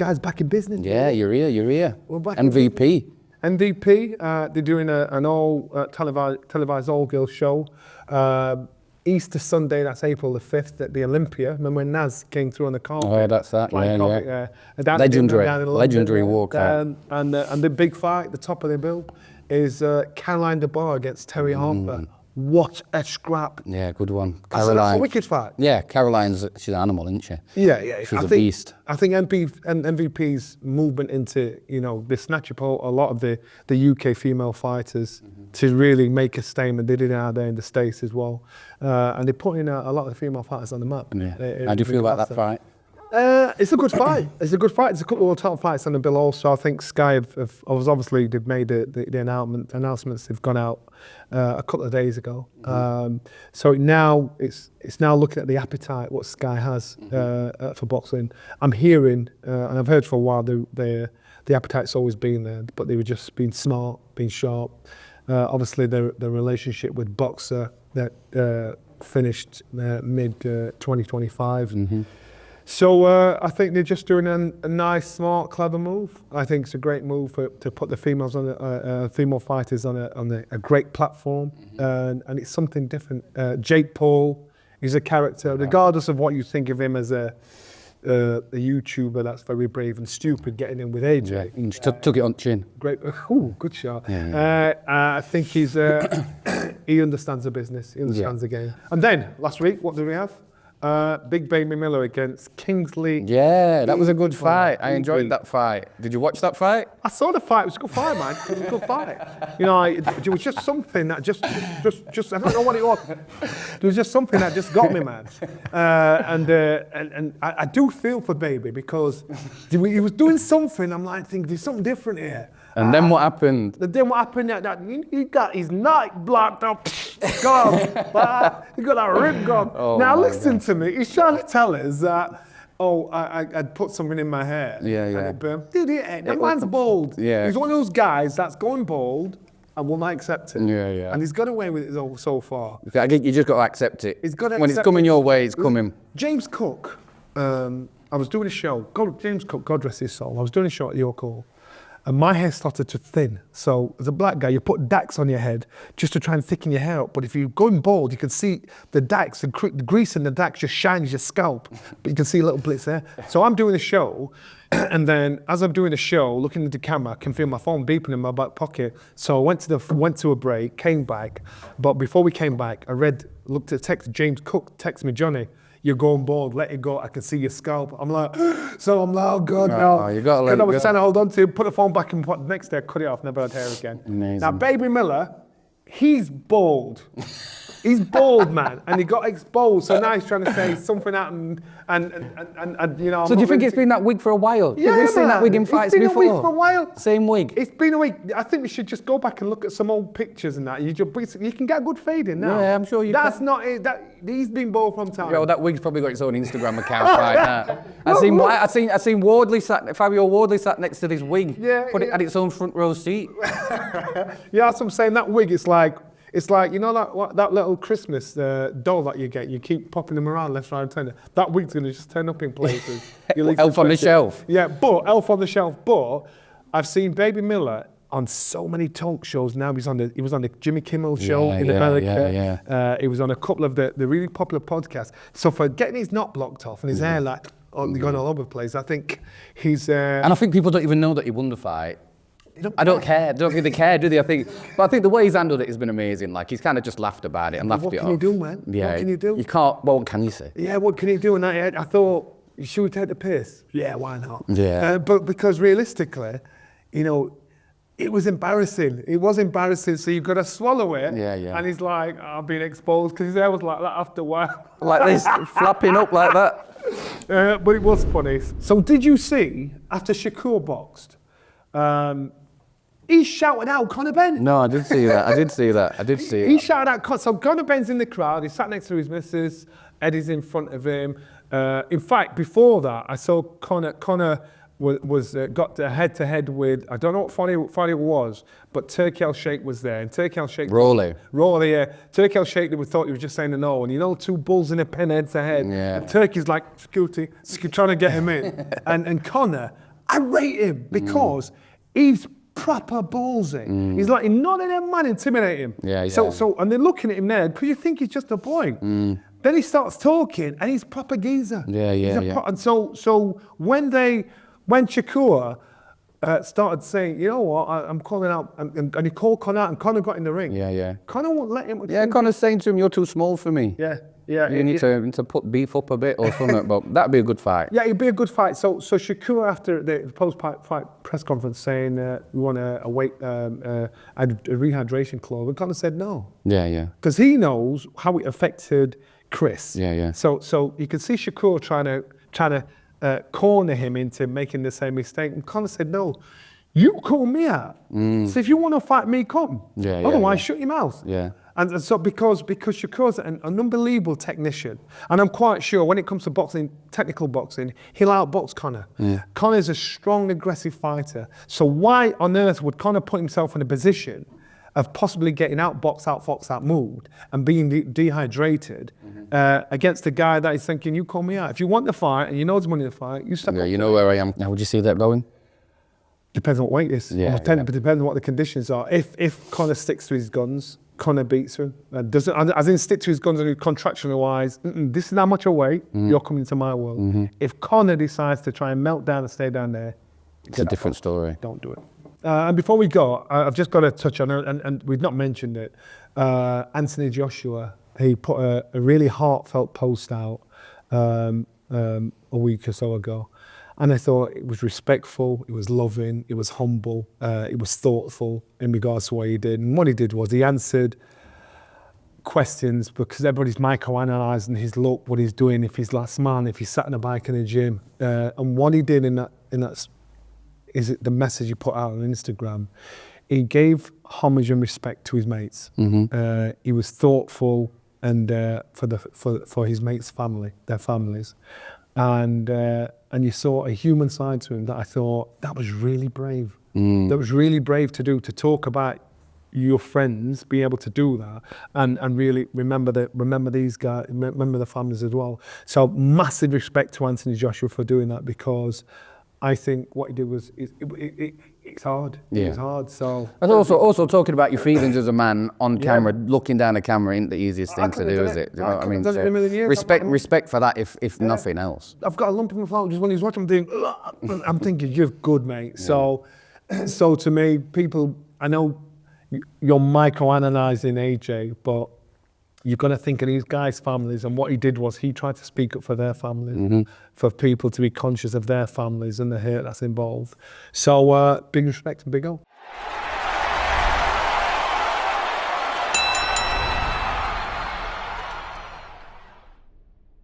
Sky's back in business. Yeah, you're here. We're back MVP. MVP, they're doing an all televised all-girls show. Easter Sunday, that's April the 5th at the Olympia. Remember when Naz came through on the carpet? Oh, that's that, yeah. Legendary walkout. And the big fight, the top of the bill, is Caroline DeBar against Terry Harper. What a scrap. Yeah, good one. Caroline. That's a wicked fight. Yeah, she's an animal, isn't she? Yeah. She's a beast. I think MVP's movement into, they snatch up a lot of the UK female fighters to really make a statement. They did it out there in the States as well. And they're putting a lot of the female fighters on the map. Yeah. How do you feel about that fight? It's a good fight. There's a couple of top fights on the bill also. I think Sky they've made the announcements. They've gone out a couple of days ago. So now it's now looking at the appetite what Sky has for boxing. I'm hearing and I've heard for a while the appetite's always been there, but they were just being smart, being sharp. Obviously the relationship with Boxer that finished mid 2025. So I think they're just doing a nice, smart, clever move. I think it's a great move to put the females on female fighters on a great platform, and it's something different. Jake Paul is a character, regardless of what you think of him as a YouTuber that's very brave and stupid, getting in with AJ. Yeah, took it on chin. Great, good shot. Yeah. I think he's he understands the business, he understands the game. And then last week, what did we have? Big Baby Miller against Kingsley. Yeah, that was a good fight. I enjoyed that fight. Did you watch that fight? I saw the fight. It was a good fight, man. It was a good fight. It was just something that just I don't know what it was. There was just something that just got me, man. And I do feel for Baby because he was doing something. I'm like thinking there's something different here. And then what happened? He got his night blocked up. Gone. He got that rib gone. Oh, now listen to me. He's trying to tell us that, I'd put something in my hair. Yeah. And it burned. That man's bald. Yeah. He's one of those guys that's going bald and will not accept it. Yeah. And he's got away with it so far. I think you just got to accept it. He's got to when it's coming your way, it's coming. James Cook, I was doing a show. James Cook, God rest his soul. I was doing a show at York Hall. And my hair started to thin. So as a black guy, you put Dax on your head just to try and thicken your hair up. But if you're going bald, you can see the Dax, the grease in the Dax just shines your scalp. But you can see little blits there. So I'm doing a show. And then as I'm doing the show, looking at the camera, I can feel my phone beeping in my back pocket. So I went to a break, came back. But before we came back, looked at text, James Cook texted me, Johnny, you're going bald, let it go, I can see your scalp. I'm like, oh God, no. You gotta let it go. I was trying to hold on to it, put the phone back and the next day I cut it off, never had hair again. Amazing. Now, Baby Miller, he's bald. He's bald, man, and he got exposed. So now he's trying to say something happened, and So do you think it's been that wig for a while? Yeah, we've seen that wig in fights before. It's been a wig for a while. Same wig. It's been a week. I think we should just go back and look at some old pictures and that. You can get a good fade in now. Yeah, I'm sure you. That's not it. He's been bald from time. Yo, that wig's probably got its own Instagram account like that. I seen Fabio Wardley sat next to this wig. Yeah, Put it at its own front row seat. Yeah, that's what I'm saying. That wig, it's like that little Christmas doll that you get. You keep popping them around left, right, and center. That wig's gonna just turn up in places. Elf on the shelf. Yeah, but Elf on the shelf. But I've seen Baby Miller on so many talk shows now. He was on the Jimmy Kimmel show in America. Yeah. He was on a couple of the really popular podcasts. So for getting his knot blocked off and his hair going all over the place, I think he's. And I think people don't even know that he won the fight. I don't care. I don't think they care, do they? I think the way he's handled it has been amazing. Like, he's kind of just laughed about it and laughed it off. What can you do, man? Yeah. What can you do? You can't. Well, what can you say? Yeah, what can you do? And I thought, should we take the piss? Yeah, why not? Yeah. But because realistically, it was embarrassing. It was embarrassing. So you've got to swallow it. Yeah. And he's like, I've been exposed because his hair was like that after a while. Like this, flapping up like that. But it was funny. So did you see after Shakur boxed? He shouted out Conor Benn. No, I did see that. He shouted out. So Conor Benn's in the crowd. He sat next to his missus. Eddie's in front of him. In fact, before that, I saw Conor got head-to-head with, I don't know what fight it was, but Turki Al-Sheikh was there. And Turki Al-Sheikh... Rolly, yeah. Turki Al-Sheikh, we thought he was just saying no. And two bulls in a pen head-to-head. Yeah. And Turki's like, Scooty, trying to get him in. and Conor, I rate him because he's proper ballsy. He's like, none of them man intimidate him. Yeah, So, and they're looking at him there because you think he's just a boy. Then he starts talking and he's proper geezer. And so when Shakur started saying, you know what, I'm calling out, and he called Conor out, and Conor got in the ring. Conor won't let him. Yeah, Conor's saying to him, you're too small for me. You need to beef up a bit or something, but that'd be a good fight. Yeah, it'd be a good fight. So Shakur, after the post-fight press conference, saying we want a rehydration clause, and Conor said no. Because he knows how it affected Chris. So you could see Shakur trying to corner him into making the same mistake, and Conor said no. You call me out. So if you want to fight me, come. Otherwise, shut your mouth. And so because Shakur's an unbelievable technician, and I'm quite sure when it comes to boxing, technical boxing, he'll outbox Conor. Conor's a strong, aggressive fighter. So why on earth would Conor put himself in a position of possibly getting outboxed, outfoxed, outmoved, and being dehydrated against a guy that is thinking, you call me out. If you want the fight and you know there's money in the fight, you step up. You know where I am. How would you see that going? Depends on what weight it is. It depends on what the conditions are. If Conor sticks to his guns, Conor beats him. Doesn't, as in stick to his guns and contractional wise, this is how much I weigh, you're coming into my world. If Conor decides to try and melt down and stay down there, it's a different story. Don't do it. And before we go, I've just got to touch on, and we've not mentioned it, Anthony Joshua, he put a really heartfelt post out a week or so ago. And I thought it was respectful, it was loving, it was humble, it was thoughtful in regards to what he did. And what he did was he answered questions because everybody's microanalyzing his look, what he's doing, if he's last man, if he's sat on a bike in a gym. And what he did in that is it the message he put out on Instagram. He gave homage and respect to his mates. He was thoughtful and for his mates' family, their families. And you saw a human side to him that I thought, that was really brave. That was really brave to do, to talk about your friends, be able to do that, and really remember these guys, remember the families as well. So massive respect to Anthony Joshua for doing that, because I think what he did was, it's hard. Yeah. It's hard, so. And also talking about your feelings as a man on camera, looking down the camera ain't the easiest thing to do, is it? Do you know what I mean? So respect for that, if nothing else. I've got a lump in my throat just when he's watching, I'm thinking, you're good, mate. So to me, people, I know you're microanalyzing AJ, but you've got to think of these guys' families, and what he did was he tried to speak up for their families, for people to be conscious of their families and the hurt that's involved. So big respect and big O.